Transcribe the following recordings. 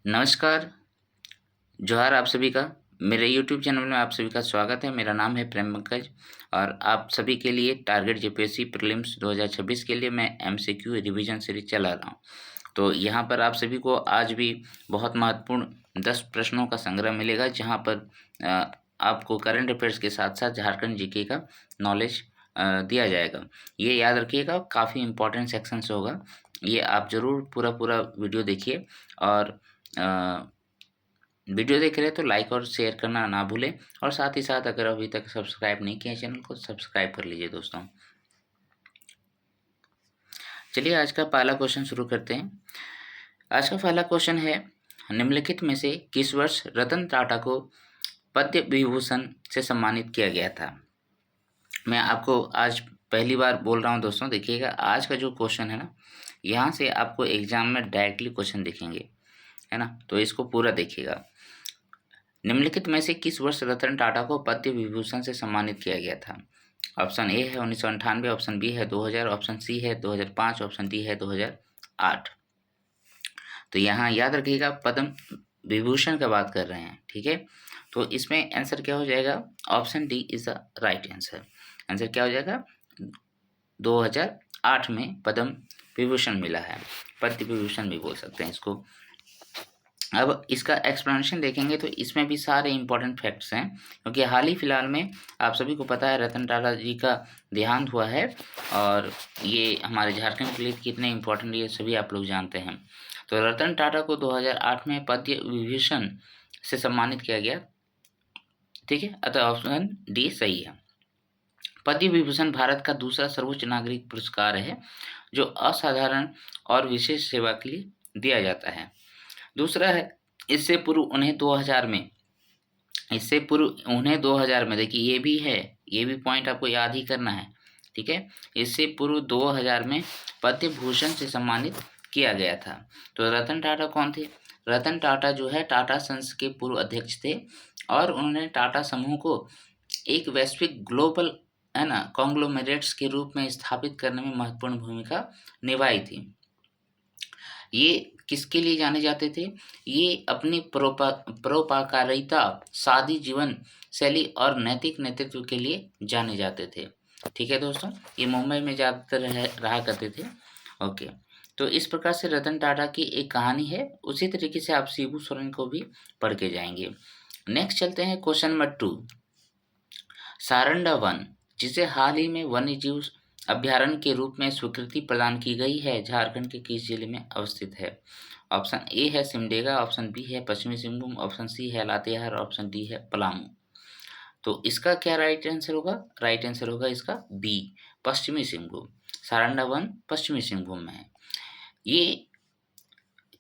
नमस्कार, जोहार आप सभी का। मेरे यूट्यूब चैनल में आप सभी का स्वागत है। मेरा नाम है प्रेम पंकज और आप सभी के लिए टारगेट जेपीएससी प्रीलिम्स 2026 के लिए मैं एमसीक्यू रिवीजन सीरीज चला रहा हूँ। तो यहाँ पर आप सभी को आज भी बहुत महत्वपूर्ण 10 प्रश्नों का संग्रह मिलेगा, जहाँ पर आपको करंट अफेयर्स के साथ-साथ झारखंड जीके का नॉलेज दिया जाएगा। ये याद रखिएगा, काफ़ी इम्पोर्टेंट सेक्शन से होगा। ये आप ज़रूर पूरा वीडियो देखिए और वीडियो देख रहे हैं तो लाइक और शेयर करना ना भूलें और साथ ही साथ अगर अभी तक सब्सक्राइब नहीं किया चैनल को सब्सक्राइब कर लीजिए दोस्तों। चलिए आज का पहला क्वेश्चन शुरू करते हैं। आज का पहला क्वेश्चन है, निम्नलिखित में से किस वर्ष रतन टाटा को पद्म विभूषण से सम्मानित किया गया था? मैं आपको आज पहली बार बोल रहा हूं दोस्तों, देखिएगा आज का जो क्वेश्चन है ना, यहाँ से आपको एग्जाम में डायरेक्टली क्वेश्चन दिखेंगे, है ना, तो इसको पूरा देखिएगा। निम्नलिखित में से किस वर्ष रतन टाटा को पद्म विभूषण से सम्मानित किया गया था? ऑप्शन ए है 1998, ऑप्शन बी है 2000, ऑप्शन सी है 2005, ऑप्शन डी है 2008। तो यहाँ याद रखिएगा पद्म विभूषण का बात कर रहे हैं, ठीक है। तो इसमें आंसर क्या हो जाएगा? Option D is the right answer. Answer क्या हो जाएगा? 2008 में पद्म विभूषण मिला है, पद्म विभूषण भी बोल सकते हैं इसको। अब इसका एक्सप्लेनेशन देखेंगे तो इसमें भी सारे इंपॉर्टेंट फैक्ट्स हैं, क्योंकि हाल ही फिलहाल में आप सभी को पता है रतन टाटा जी का देहांत हुआ है और ये हमारे झारखंड के लिए कितने इम्पोर्टेंट ये सभी आप लोग जानते हैं। तो रतन टाटा को 2008 में पद्म विभूषण से सम्मानित किया गया, ठीक है। अतः ऑप्शन डी सही है। पद्म विभूषण भारत का दूसरा सर्वोच्च नागरिक पुरस्कार है जो असाधारण और विशेष सेवा के लिए दिया जाता है। दूसरा है, इससे पूर्व उन्हें 2000 में देखिए ये भी है, ये भी पॉइंट आपको याद ही करना है, ठीक है। इससे पूर्व 2000 में पद्म भूषण से सम्मानित किया गया था। तो रतन टाटा कौन थे? रतन टाटा जो है टाटा सन्स के पूर्व अध्यक्ष थे और उन्होंने टाटा समूह को एक वैश्विक ग्लोबल, है ना, कॉन्ग्लोमेरेट्स के रूप में स्थापित करने में महत्वपूर्ण भूमिका निभाई थी। ये किसके लिए जाने जाते थे? ये अपनी परोपकारिता, सादी जीवन शैली और नैतिक नेतृत्व के लिए जाने जाते थे, ठीक है दोस्तों। ये मुंबई में ज़्यादातर रहा करते थे। ओके, तो इस प्रकार से रतन टाटा की एक कहानी है। उसी तरीके से आप शिबू सोरेन को भी पढ़ के जाएंगे। नेक्स्ट चलते हैं क्वेश्चन नंबर 2। सारंडा वन, जिसे हाल ही में वन्य जीव अभ्यारण्य के रूप में स्वीकृति प्रदान की गई है, झारखंड के किस जिले में अवस्थित है? ऑप्शन ए है सिमडेगा, ऑप्शन बी है पश्चिमी सिंहभूम, ऑप्शन सी है लातेहार, ऑप्शन डी है पलामू। तो इसका क्या राइट आंसर होगा? राइट आंसर होगा इसका बी, पश्चिमी सिंहभूम। सारंडा वन पश्चिमी सिंहभूम में है। ये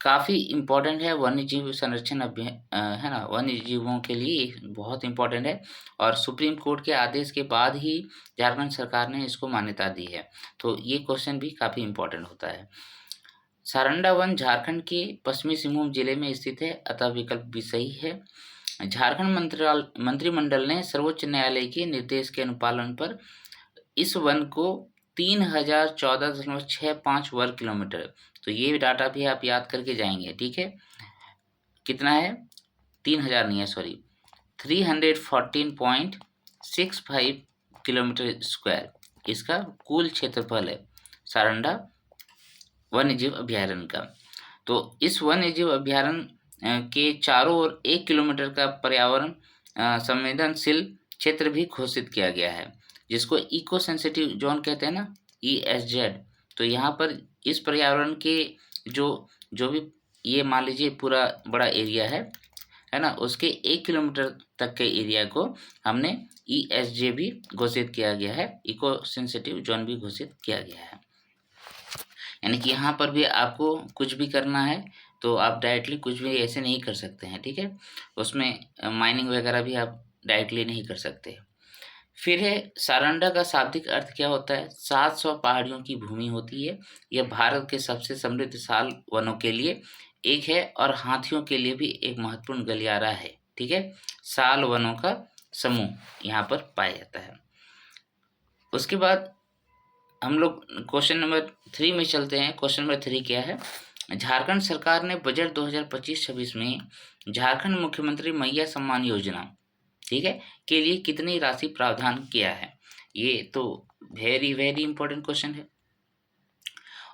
काफ़ी इम्पोर्टेंट है, वन्य जीव संरक्षण है ना, वन्य जीवों के लिए बहुत इम्पोर्टेंट है और सुप्रीम कोर्ट के आदेश के बाद ही झारखंड सरकार ने इसको मान्यता दी है। तो ये क्वेश्चन भी काफ़ी इम्पोर्टेंट होता है। सारंडा वन झारखंड के पश्चिमी सिंहभूम जिले में स्थित है, अतः विकल्प भी सही है। झारखंड मंत्रिमंडल ने सर्वोच्च न्यायालय के निर्देश के अनुपालन पर इस वन को 3014.65 वर्ग किलोमीटर, तो ये डाटा भी आप याद करके जाएंगे, ठीक है। कितना है? 3000 नहीं है, सॉरी, 314.65 किलोमीटर स्क्वायर इसका कुल क्षेत्रफल है सारंडा वन्यजीव अभ्यारण्य का। तो इस वन्यजीव अभ्यारण्य के चारों ओर 1 किलोमीटर का पर्यावरण संवेदनशील क्षेत्र भी घोषित किया गया है, जिसको इको सेंसिटिव जोन कहते हैं ना, ESZ। तो यहाँ पर इस पर्यावरण के जो भी ये मान लीजिए पूरा बड़ा एरिया है ना, उसके 1 किलोमीटर तक के एरिया को हमने ESJ भी घोषित किया गया है, इको सेंसिटिव जोन भी घोषित किया गया है। यानी कि यहाँ पर भी आपको कुछ भी करना है तो आप डायरेक्टली कुछ भी ऐसे नहीं कर सकते हैं, ठीक है। उसमें माइनिंग वगैरह भी आप डायरेक्टली नहीं कर सकते। फिर है, सारंडा का शाब्दिक अर्थ क्या होता है? 700 पहाड़ियों की भूमि होती है। यह भारत के सबसे समृद्ध साल वनों के लिए एक है और हाथियों के लिए भी एक महत्वपूर्ण गलियारा है, ठीक है। साल वनों का समूह यहाँ पर पाया जाता है। उसके बाद हम लोग क्वेश्चन नंबर 3 में चलते हैं। क्वेश्चन नंबर 3 क्या है? झारखंड सरकार ने बजट 2025-26 में झारखंड मुख्यमंत्री मैया सम्मान योजना, ठीक है, के लिए कितनी राशि प्रावधान किया है? ये तो वेरी वेरी इंपॉर्टेंट क्वेश्चन है।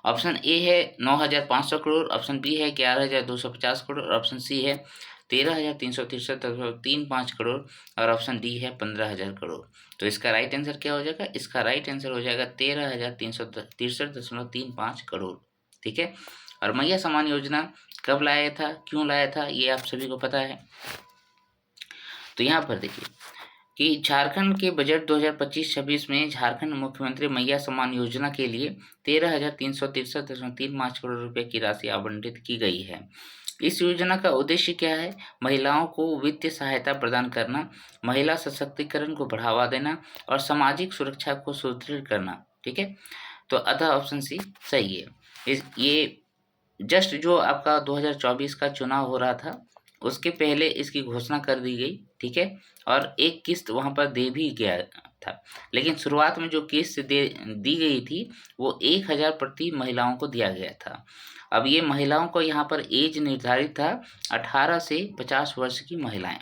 ऑप्शन ए है 9,500 करोड़, ऑप्शन बी है 11,250 करोड़, ऑप्शन सी है 13,363.35 करोड़ और ऑप्शन डी है 15,000 करोड़। तो इसका राइट आंसर क्या हो जाएगा? इसका राइट आंसर हो जाएगा 13,363.35 करोड़। ठीक है, और मैया सम्मान योजना कब लाया था, क्यों लाया था, ये आप सभी को पता है। तो यहाँ पर देखिए कि झारखंड के बजट 2025-26 में झारखंड मुख्यमंत्री मैया सम्मान योजना के लिए 13,363.35 करोड़ रुपए की राशि आवंटित की गई है। इस योजना का उद्देश्य क्या है? महिलाओं को वित्तीय सहायता प्रदान करना, महिला सशक्तिकरण को बढ़ावा देना और सामाजिक सुरक्षा को सुदृढ़ करना। ठीक है, तो अतः ऑप्शन सी सही है। ये जस्ट जो आपका 2024 का चुनाव हो रहा था उसके पहले इसकी घोषणा कर दी गई। ठीक है, और एक किस्त वहाँ पर दे भी गया था, लेकिन शुरुआत में जो किस्त दी गई थी वो 1,000 प्रति महिलाओं को दिया गया था। अब ये महिलाओं को यहाँ पर एज निर्धारित था 18 से 50 वर्ष की महिलाएं।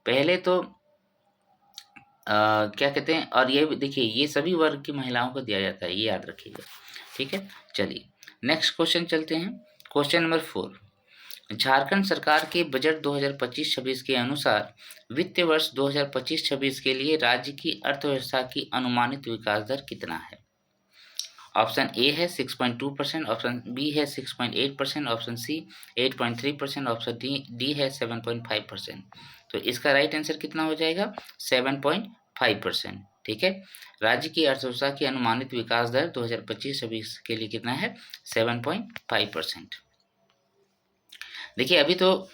पहले तो क्या कहते हैं, और ये देखिए ये सभी वर्ग की महिलाओं को दिया जाता है, ये याद रखिएगा। ठीक है, चलिए नेक्स्ट क्वेश्चन चलते हैं। क्वेश्चन नंबर 4, झारखंड सरकार के बजट 2025-26 के अनुसार वित्तीय वर्ष 2025-26 के लिए राज्य की अर्थव्यवस्था की अनुमानित विकास दर कितना है? ऑप्शन ए है 6.2%, ऑप्शन बी है 6.8%, ऑप्शन सी 8.3%, ऑप्शन डी है 7.5%। तो इसका राइट आंसर कितना हो जाएगा? 7.5%। ठीक है, राज्य की अर्थव्यवस्था की अनुमानित विकास दर 2025-26 के लिए कितना है? 7.5%। देखिए अभी तो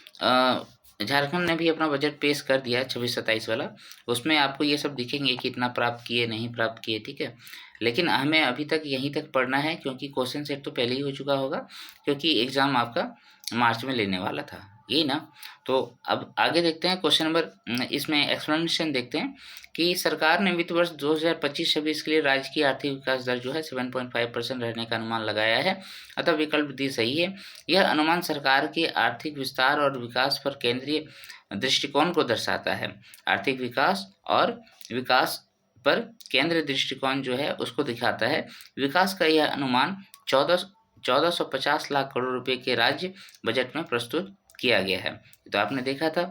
झारखंड ने भी अपना बजट पेश कर दिया 26-27 वाला, उसमें आपको ये सब दिखेंगे कि इतना प्राप्त किए नहीं प्राप्त किए। ठीक है, लेकिन हमें अभी तक यहीं तक पढ़ना है क्योंकि क्वेश्चन सेट तो पहले ही हो चुका होगा, क्योंकि एग्ज़ाम आपका मार्च में लेने वाला था, यही ना। तो अब आगे देखते हैं क्वेश्चन नंबर, इसमें एक्सप्लेनेशन देखते हैं कि सरकार ने वित्त वर्ष 2025-26 के लिए राज्य की आर्थिक विकास दर जो है 7.5% रहने का अनुमान लगाया है, अतः विकल्प डी सही है। यह अनुमान सरकार के आर्थिक विस्तार और विकास पर केंद्रीय दृष्टिकोण को दर्शाता है। आर्थिक विकास और विकास पर केंद्रीय दृष्टिकोण जो है उसको दिखाता है। विकास का यह अनुमान 1450 लाख करोड़ रुपए के राज्य बजट में प्रस्तुत किया गया है। तो आपने देखा था,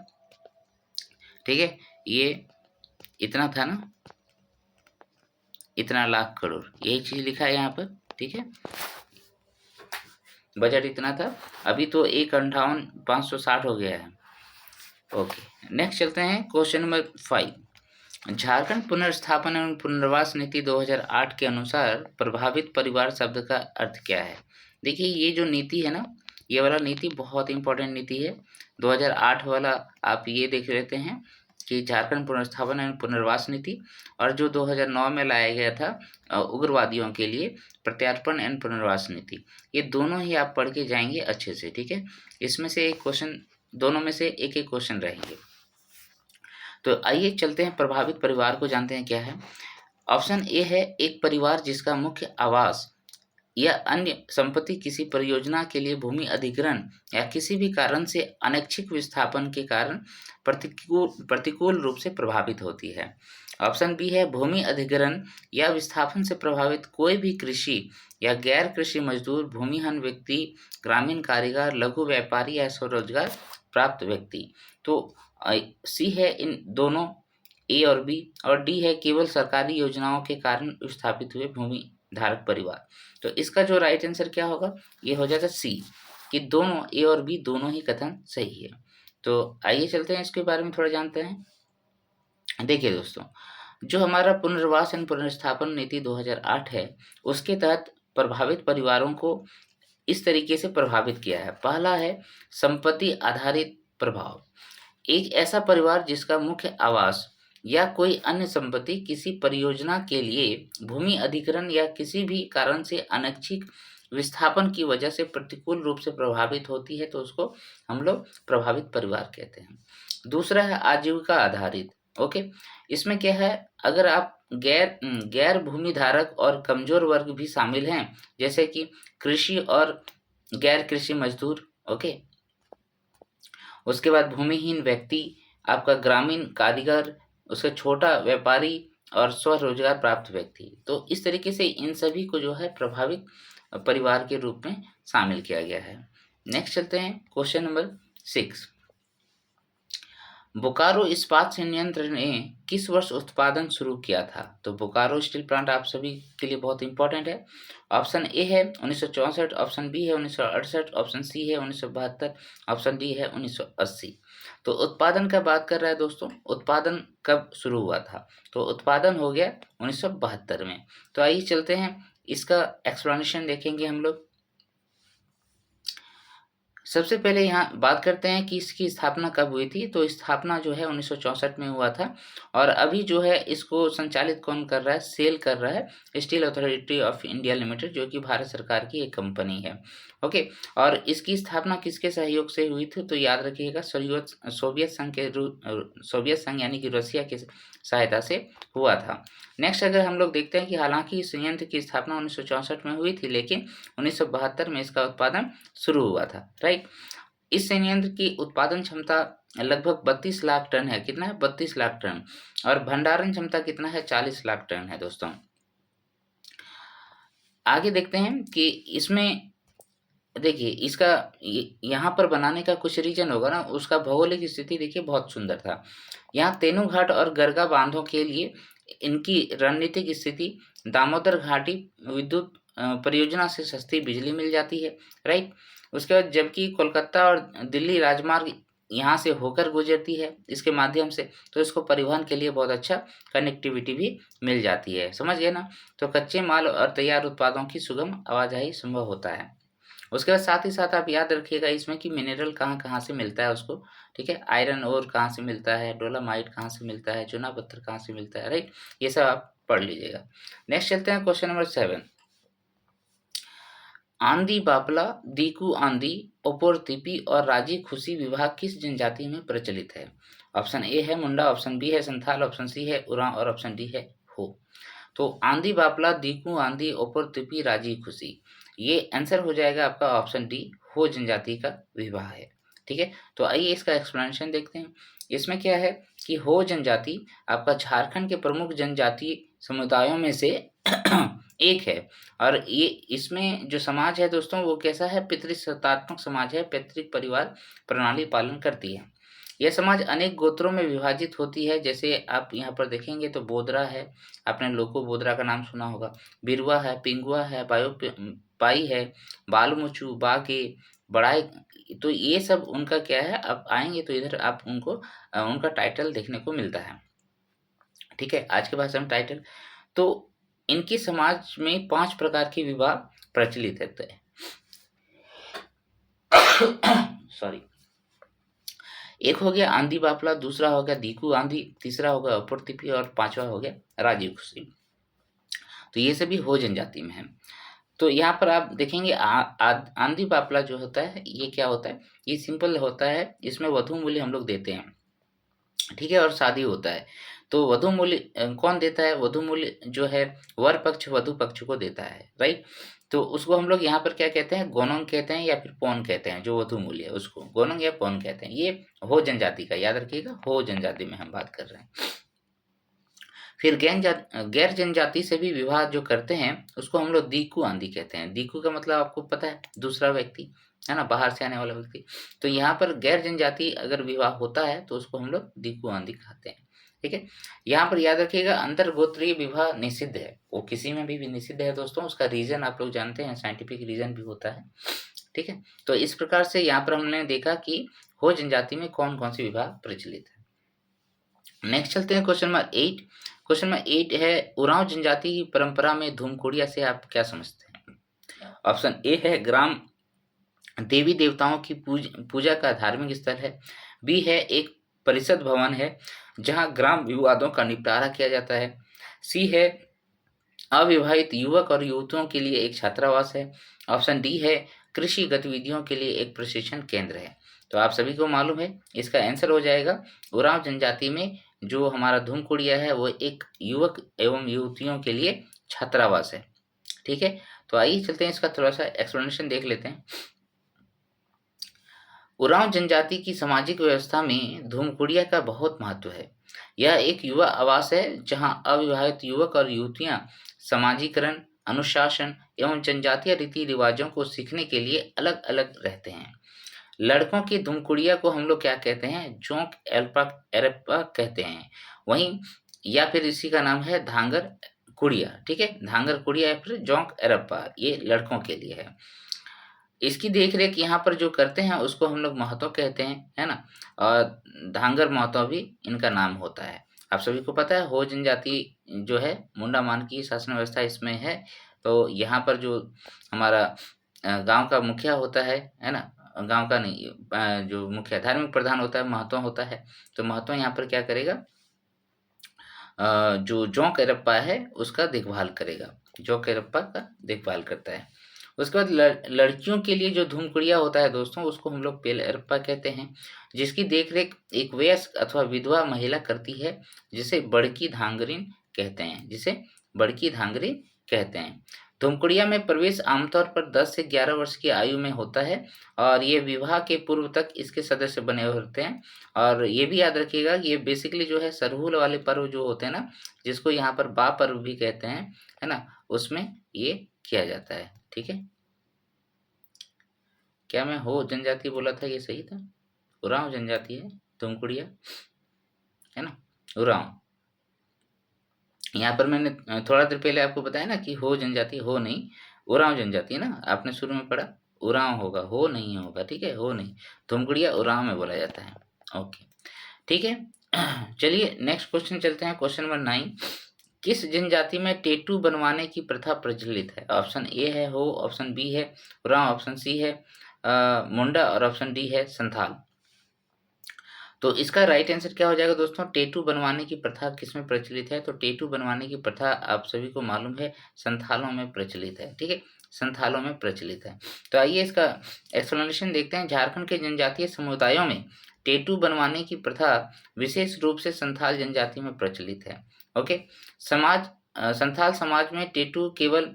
ठीक है, ये इतना था ना, इतना लाख करोड़, यही चीज लिखा है यहाँ पर। ठीक है, बजट इतना था, अभी तो 1,58,560 हो गया है। ओके, नेक्स्ट चलते हैं क्वेश्चन नंबर 5, झारखंड पुनर्स्थापन एवं पुनर्वास नीति 2008 के अनुसार प्रभावित परिवार शब्द का अर्थ क्या है? देखिए ये जो नीति है ना, ये वाला नीति बहुत इंपॉर्टेंट नीति है। 2008 वाला आप ये देख लेते हैं कि झारखंड पुनर्स्थापन एवं पुनर्वास नीति, और जो 2009 में लाया गया था उग्रवादियों के लिए प्रत्यार्पण एवं पुनर्वास नीति, ये दोनों ही आप पढ़ के जाएंगे अच्छे से। ठीक है, इसमें से एक क्वेश्चन, दोनों में से एक एक क्वेश्चन रहेंगे। तो आइए चलते हैं, प्रभावित परिवार को जानते हैं क्या है। ऑप्शन ए है एक परिवार जिसका मुख्य आवास या अन्य संपत्ति किसी परियोजना के लिए भूमि अधिग्रहण या किसी भी कारण से अनैच्छिक विस्थापन के कारण प्रतिकूल रूप से प्रभावित होती है। ऑप्शन बी है भूमि अधिग्रहण या विस्थापन से प्रभावित कोई भी कृषि या गैर कृषि मजदूर, भूमिहीन व्यक्ति, ग्रामीण कारीगर, लघु व्यापारी या स्वरोजगार प्राप्त व्यक्ति। तो सी है इन दोनों, ए और बी, और डी है केवल सरकारी योजनाओं के कारण विस्थापित हुए भूमि धारक परिवार। तो इसका जो राइट आंसर क्या होगा? ये हो जाएगा सी, कि दोनों ए और बी दोनों ही कथन सही है। तो आइए चलते हैं इसके बारे में थोड़ा जानते हैं। देखिए दोस्तों, जो हमारा पुनर्वास एवं पुनर्स्थापन नीति 2008 है, उसके तहत प्रभावित परिवारों को इस तरीके से प्रभावित किया है। पहला है संपत्ति आधारित प्रभाव। एक ऐसा परिवार जिसका मुख्य आवास या कोई अन्य संपत्ति किसी परियोजना के लिए भूमि अधिग्रहण या किसी भी कारण से अनैच्छिक विस्थापन की वजह से प्रतिकूल रूप से प्रभावित होती है, तो उसको हम लोग प्रभावित परिवार कहते हैं। दूसरा है आजीविका आधारित। ओके, इसमें क्या है, अगर आप गैर भूमि धारक और कमजोर वर्ग भी शामिल हैं, जैसे कि कृषि और गैर कृषि मजदूर, ओके। उसके बाद भूमिहीन व्यक्ति, आपका ग्रामीण कारीगर, उसका छोटा व्यापारी और स्वरोजगार प्राप्त व्यक्ति। तो इस तरीके से इन सभी को जो है प्रभावित परिवार के रूप में शामिल किया गया है। नेक्स्ट चलते हैं क्वेश्चन नंबर 6। बोकारो इस्पात संयंत्र ने किस वर्ष उत्पादन शुरू किया था? तो बोकारो स्टील प्लांट आप सभी के लिए बहुत इंपॉर्टेंट है। ऑप्शन ए है 1964, ऑप्शन बी है 1968, ऑप्शन सी है 1972, ऑप्शन डी है 1980। तो उत्पादन का बात कर रहा है दोस्तों, उत्पादन कब शुरू हुआ था? तो उत्पादन हो गया 1972 में। तो आइए चलते हैं, इसका एक्सप्लेनेशन देखेंगे हम लोग। सबसे पहले यहाँ बात करते हैं कि इसकी स्थापना कब हुई थी। तो स्थापना जो है 1964 में हुआ था, और अभी जो है इसको संचालित कौन कर रहा है, सेल कर रहा है steel authority of India limited, जो कि भारत सरकार की एक कंपनी है, ओके। और इसकी स्थापना किसके सहयोग से हुई थी? तो याद रखिएगा सोवियत संघ यानी कि रसिया की सहायता से हुआ था। नेक्स्ट अगर हम लोग देखते हैं कि हालांकि इस संयंत्र की स्थापना 1964 में हुई थी, लेकिन 1972 में इसका उत्पादन शुरू हुआ था, राइट। इस संयंत्र की उत्पादन क्षमता लगभग 32 लाख टन है। कितना है? 32 लाख टन। और भंडारण क्षमता कितना है? 40 लाख टन है दोस्तों। आगे देखते हैं कि इसमें देखिए इसका यहाँ पर बनाने का कुछ रीजन होगा ना, उसका भौगोलिक स्थिति देखिए बहुत सुंदर था। यहाँ तेनू घाट और गरगा बांधों के लिए इनकी रणनीतिक स्थिति, दामोदर घाटी विद्युत परियोजना से सस्ती बिजली मिल जाती है, राइट। उसके बाद जबकि कोलकाता और दिल्ली राजमार्ग यहाँ से होकर गुजरती है इसके माध्यम से, तो इसको परिवहन के लिए बहुत अच्छा कनेक्टिविटी भी मिल जाती है, समझ गए ना। तो कच्चे माल और तैयार उत्पादों की सुगम आवाजाही संभव होता है। उसके बाद साथ ही साथ आप याद रखिएगा इसमें कि मिनरल कहाँ कहाँ से मिलता है उसको, ठीक है। आयरन ओर कहाँ से मिलता है, डोलामाइट कहाँ से मिलता है, चूना पत्थर कहाँ से मिलता है, राइट। ये सब आप पढ़ लीजिएगा। नेक्स्ट चलते हैं क्वेश्चन नंबर 7। आंधी बापला, दीकू आंधी, ओपोरतिपी और राजी खुशी विवाह किस जनजाति में प्रचलित है? ऑप्शन ए है मुंडा, ऑप्शन बी है संथाल, ऑप्शन सी है उरांव और ऑप्शन डी है हो। तो आंधी बापला, दीकू आंधी, ओपोरतिपी, राजी खुशी, ये आंसर हो जाएगा आपका ऑप्शन डी, हो जनजाति का विवाह है, ठीक है। तो आइए इसका एक्सप्लेनेशन देखते हैं। इसमें क्या है कि हो जनजाति आपका झारखंड के प्रमुख जनजाति समुदायों में से एक है। और ये इसमें जो समाज है दोस्तों वो कैसा है? पितृसत्तात्मक समाज है, पैतृक परिवार प्रणाली पालन करती है। यह समाज अनेक गोत्रों में विभाजित होती है। जैसे आप यहाँ पर देखेंगे तो बोदरा है, आपने लोको बोदरा का नाम सुना होगा, बिरवा है, पिंगुआ है, पाई है, बालमुचू, बागे, बड़ाई। तो ये सब उनका क्या है, आप आएंगे तो इधर आप उनको उनका टाइटल देखने को मिलता है, ठीक है। आज के भाषा में टाइटल। तो इनकी समाज में 5 प्रकार के विवाह प्रचलित है। सॉरी। एक हो गया आंधी बापला, दूसरा हो गया दीकू आंधी, तीसरा हो गया अपुरतिपी और पांचवा हो गया राजी खुशी। तो ये सभी हो जनजाति में है। तो यहाँ पर आप देखेंगे आंधी बापला जो होता है ये क्या होता है, ये सिंपल होता है, इसमें वधू मूल्य हम लोग देते हैं, ठीक है, और शादी होता है। तो वधू मूल्य कौन देता है? वधू मूल्य जो है वर पक्ष वधु पक्ष को देता है, राइट। तो उसको हम लोग यहाँ पर क्या कहते हैं? गोनंग कहते हैं या फिर पौन कहते हैं। जो वधू मूल्य है उसको गोनंग या पौन कहते हैं। ये हो जनजाति का, याद रखिएगा, हो जनजाति में हम बात कर रहे हैं। फिर गैर जनजाति से भी विवाह जो करते हैं उसको हम लोग दीकू आंधी कहते हैं। दीकू का मतलब आपको पता है, दूसरा व्यक्ति है ना, बाहर से आने वाला व्यक्ति। तो यहाँ पर गैर जनजाति अगर विवाह होता है तो उसको हम लोग दीकू आंधी कहते हैं, ठीक है। यहाँ पर याद रखिएगा अंतर गोत्रीय विवाह निषिद्ध है, वो किसी में भी निषिद्ध है दोस्तों। उसका रीजन आप लोग जानते हैं, साइंटिफिक रीजन भी होता है, ठीक है। तो इस प्रकार से यहाँ पर हमने देखा कि हो जनजाति में कौन कौन सी विवाह प्रचलित है। नेक्स्ट चलते हैं क्वेश्चन नंबर 8। क्वेश्चन नंबर 8 है उरांव जनजाति की परंपरा में धूमकुड़िया से आप क्या समझते हैं? ऑप्शन ए है ग्राम देवी देवताओं की पूजा का धार्मिक स्थल है। बी है एक परिषद भवन है जहां ग्राम विवादों का निपटारा किया जाता है। सी है अविवाहित युवक और युवतियों के लिए एक छात्रावास है। ऑप्शन डी है कृषि गतिविधियों के लिए एक प्रशिक्षण केंद्र है। तो आप सभी को मालूम है इसका आंसर हो जाएगा उरांव जनजाति में जो हमारा धूमकुड़िया है वो एक युवक एवं युवतियों के लिए छात्रावास है, ठीक है। तो आइए चलते हैं इसका थोड़ा सा एक्सप्लेनेशन देख लेते हैं। उरांव जनजाति की सामाजिक व्यवस्था में धूमकुड़िया का बहुत महत्व है। यह एक युवा आवास है जहां अविवाहित युवक और युवतियां समाजीकरण, अनुशासन एवं जनजातीय रीति रिवाजों को सीखने के लिए अलग अलग रहते हैं। लड़कों की धूमकुड़िया को हम लोग क्या कहते हैं, जोंक एल्पा एरप्पा कहते हैं। वहीं या फिर इसी का नाम है धांगर कुड़िया, ठीक है, धांगर कुड़िया या फिर जोंक एरप्पा, ये लड़कों के लिए है। इसकी देख-रेख यहाँ पर जो करते हैं उसको हम लोग महतो कहते हैं, है ना? और धांगर महतो भी इनका नाम होता है। आप सभी को पता है हो जनजाति जो है मुंडा मान की शासन व्यवस्था इसमें है। तो यहाँ पर जो हमारा गाँव का मुखिया होता है ना? गाँव का नहीं जो मुखिया धार्मिक प्रधान होता है, महतो होता है। तो महतो यहाँ पर क्या करेगा, जो जोंक एरप्पा है उसका देखभाल करेगा, जोंक एरप्पा का देखभाल करता है। उसके बाद लड़कियों के लिए जो धूमकुड़िया होता है दोस्तों, उसको हम लोग पेल एरप्पा कहते हैं, जिसकी देखरेख एक वयस्क अथवा विधवा महिला करती है, जिसे बड़की धांगरिन कहते हैं, जिसे बड़की धांगरी कहते हैं। धूमकुड़िया में प्रवेश आमतौर पर 10 से 11 वर्ष की आयु में होता है और ये विवाह के पूर्व तक इसके सदस्य बने हुए होते हैं। और ये भी याद रखिएगा कि ये बेसिकली जो है सरहुल वाले पर्व जो होते हैं ना, जिसको यहाँ पर बा पर्व भी कहते हैं, है ना, उसमें ये किया जाता है। ठीक है, क्या मैं हो जनजाति बोला था, ये सही था? उरांव जनजाति है धूमकुड़िया, है ना, उरांव। यहाँ पर मैंने थोड़ा देर पहले आपको बताया ना कि हो जनजाति, हो नहीं, उरांव जनजाति है ना, आपने शुरू में पढ़ा, उरांव होगा, हो नहीं होगा, ठीक है, हो नहीं, धूमकुड़िया उरांव में बोला जाता है। ओके, ठीक है। चलिए नेक्स्ट क्वेश्चन चलते हैं, क्वेश्चन नंबर 9। किस जनजाति में टेटू बनवाने की प्रथा प्रचलित है? ऑप्शन ए है हो, ऑप्शन बी है उरांव, ऑप्शन सी है मुंडा और ऑप्शन डी है संथाल। तो इसका राइट आंसर क्या हो जाएगा दोस्तों? टेटू बनवाने की प्रथा किसमें प्रचलित है? तो टेटू बनवाने की प्रथा आप सभी को मालूम है संथालों में प्रचलित है। ठीक है, संथालों में प्रचलित है। तो आइए इसका एक्सप्लेनेशन देखते हैं। झारखंड के जनजातीय समुदायों में टेटू बनवाने की प्रथा विशेष रूप से संथाल जनजाति में प्रचलित है। ओके, संथाल समाज में टेटू केवल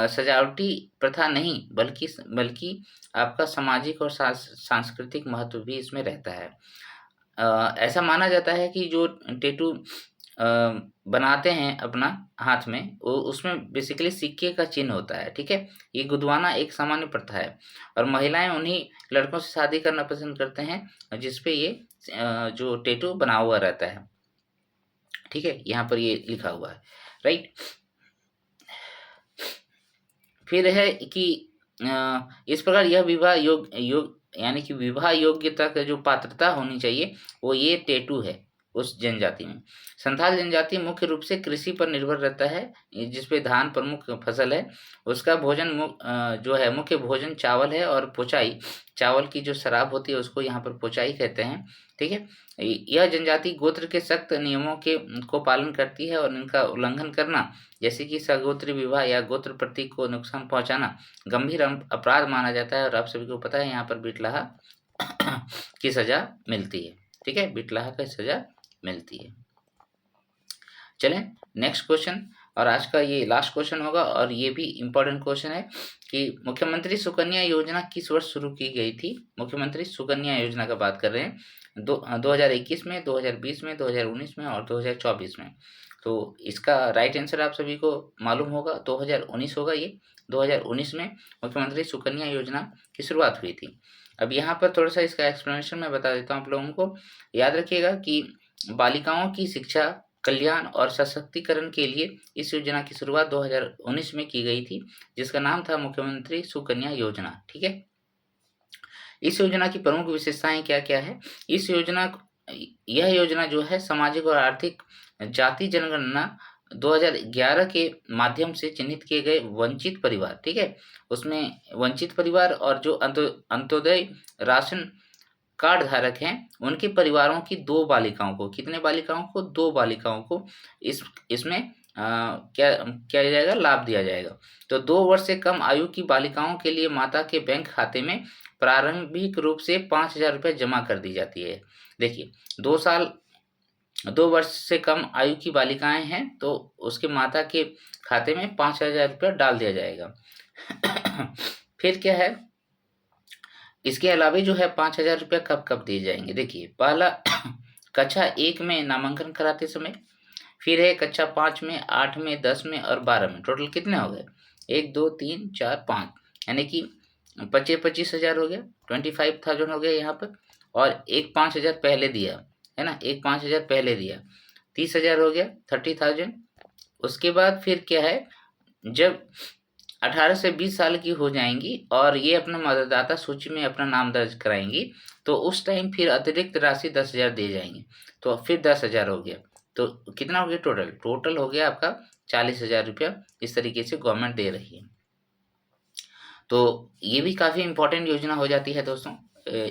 सजावटी प्रथा नहीं बल्कि आपका सामाजिक और सांस्कृतिक महत्व भी इसमें रहता है। ऐसा माना जाता है कि जो टेटू बनाते हैं अपना हाथ में, वो उसमें बेसिकली सिक्के का चिन्ह होता है। ठीक है, ये गुदवाना एक सामान्य प्रथा है और महिलाएं उन्हीं लड़कों से शादी करना पसंद करते हैं जिसपे ये जो टेटू बना हुआ रहता है। ठीक है, यहाँ पर ये लिखा हुआ है, राइट। फिर है कि इस प्रकार यह विवाह योग यानी कि विवाह योग्यता का जो पात्रता होनी चाहिए वो ये टेटू है उस जनजाति में। संथाल जनजाति मुख्य रूप से कृषि पर निर्भर रहता है, जिसपे धान प्रमुख फसल है। उसका भोजन जो है मुख्य भोजन चावल है और पोचाई, चावल की जो शराब होती है उसको यहाँ पर पोचाई कहते हैं। ठीक है, यह जनजाति गोत्र के सख्त नियमों के को पालन करती है और इनका उल्लंघन करना, जैसे कि सगोत्री विवाह या गोत्र प्रतीक को नुकसान पहुंचाना, गंभीर अपराध माना जाता है। और आप सभी को पता है यहाँ पर बिटलाहा की सजा मिलती है। ठीक है, बिटलाहा की सजा मिलती है। चलें नेक्स्ट क्वेश्चन, और आज का ये लास्ट क्वेश्चन होगा और ये भी इम्पोर्टेंट क्वेश्चन है कि मुख्यमंत्री सुकन्या योजना किस वर्ष शुरू की गई थी? मुख्यमंत्री सुकन्या योजना का बात कर रहे हैं 2021 में, 2020 में, 2019 में और 2024 में। तो इसका राइट आंसर आप सभी को मालूम होगा, 2019 होगा। ये 2019 में मुख्यमंत्री सुकन्या योजना की शुरुआत हुई थी। अब यहाँ पर थोड़ा सा इसका एक्सप्लेनेशन मैं बता देता हूँ आप लोगों को। याद रखिएगा कि बालिकाओं की शिक्षा, कल्याण और सशक्तिकरण के लिए इस योजना की शुरुआत 2019 में की गई थी, जिसका नाम था मुख्यमंत्री सुकन्या योजना। ठीक है, इस योजना की प्रमुख विशेषताएं क्या क्या है? यह योजना जो है सामाजिक और आर्थिक जाति जनगणना 2011 के माध्यम से चिन्हित किए गए वंचित परिवार, ठीक है, उसमें वंचित परिवार और जो अंत्योदय राशन कार्ड धारक हैं उनके परिवारों की 2 बालिकाओं को, कितने बालिकाओं को? 2 बालिकाओं को इसमें क्या किया जाएगा? लाभ दिया जाएगा। तो 2 वर्ष से कम आयु की बालिकाओं के लिए माता के बैंक खाते में प्रारंभिक रूप से 5,000 रुपये जमा कर दी जाती है। देखिए 2 वर्ष से कम आयु की बालिकाएं हैं तो उसके माता के खाते में 5,000 रुपये डाल दिया जाएगा। फिर क्या है, इसके अलावा जो है 5,000 रुपया कब कब दिए जाएंगे, देखिए पहला कक्षा 1 में नामांकन कराते समय, फिर है कक्षा 5 में, 8 में, 10 में और 12 में। टोटल कितने हो गए, 1 2 3 4 5, यानी कि 25,000 हो गया, 25,000 हो गया यहाँ पर। और एक 5,000 पहले दिया है ना, एक 5,000 पहले दिया, 30,000 हो गया, 30,000। उसके बाद फिर क्या है, जब 18 से 20 साल की हो जाएंगी और ये अपना मतदाता सूची में अपना नाम दर्ज कराएंगी, तो उस टाइम फिर अतिरिक्त राशि 10,000 दे जाएंगे, तो फिर 10,000 हो गया। तो कितना हो गया टोटल, टोटल हो गया आपका 40,000 रुपया। इस तरीके से गवर्नमेंट दे रही है। तो ये भी काफ़ी इम्पोर्टेंट योजना हो जाती है दोस्तों।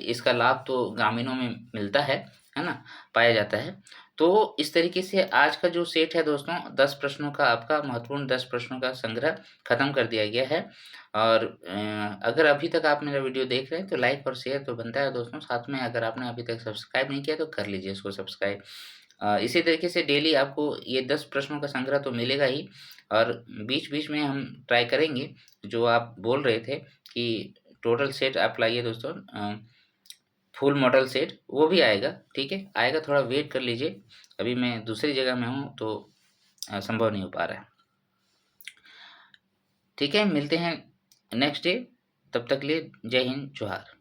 इसका लाभ तो ग्रामीणों में मिलता है ना, पाया जाता है। तो इस तरीके से आज का जो सेट है दोस्तों, 10 प्रश्नों का, आपका महत्वपूर्ण 10 प्रश्नों का संग्रह खत्म कर दिया गया है। और अगर अभी तक आप मेरा वीडियो देख रहे हैं तो लाइक और शेयर तो बनता है दोस्तों। साथ में अगर आपने अभी तक सब्सक्राइब नहीं किया तो कर लीजिए इसको सब्सक्राइब। इसी तरीके से डेली आपको ये 10 प्रश्नों का संग्रह तो मिलेगा ही, और बीच-बीच में हम ट्राई करेंगे, जो आप बोल रहे थे कि टोटल सेट आप लाइए दोस्तों, फुल मॉडल सेट, वो भी आएगा, ठीक है? आएगा, थोड़ा वेट कर लीजिए। अभी मैं दूसरी जगह में हूँ तो संभव नहीं हो पा रहा है। ठीक है, मिलते हैं नेक्स्ट डे, तब तक के लिए जय हिंद, जोहार।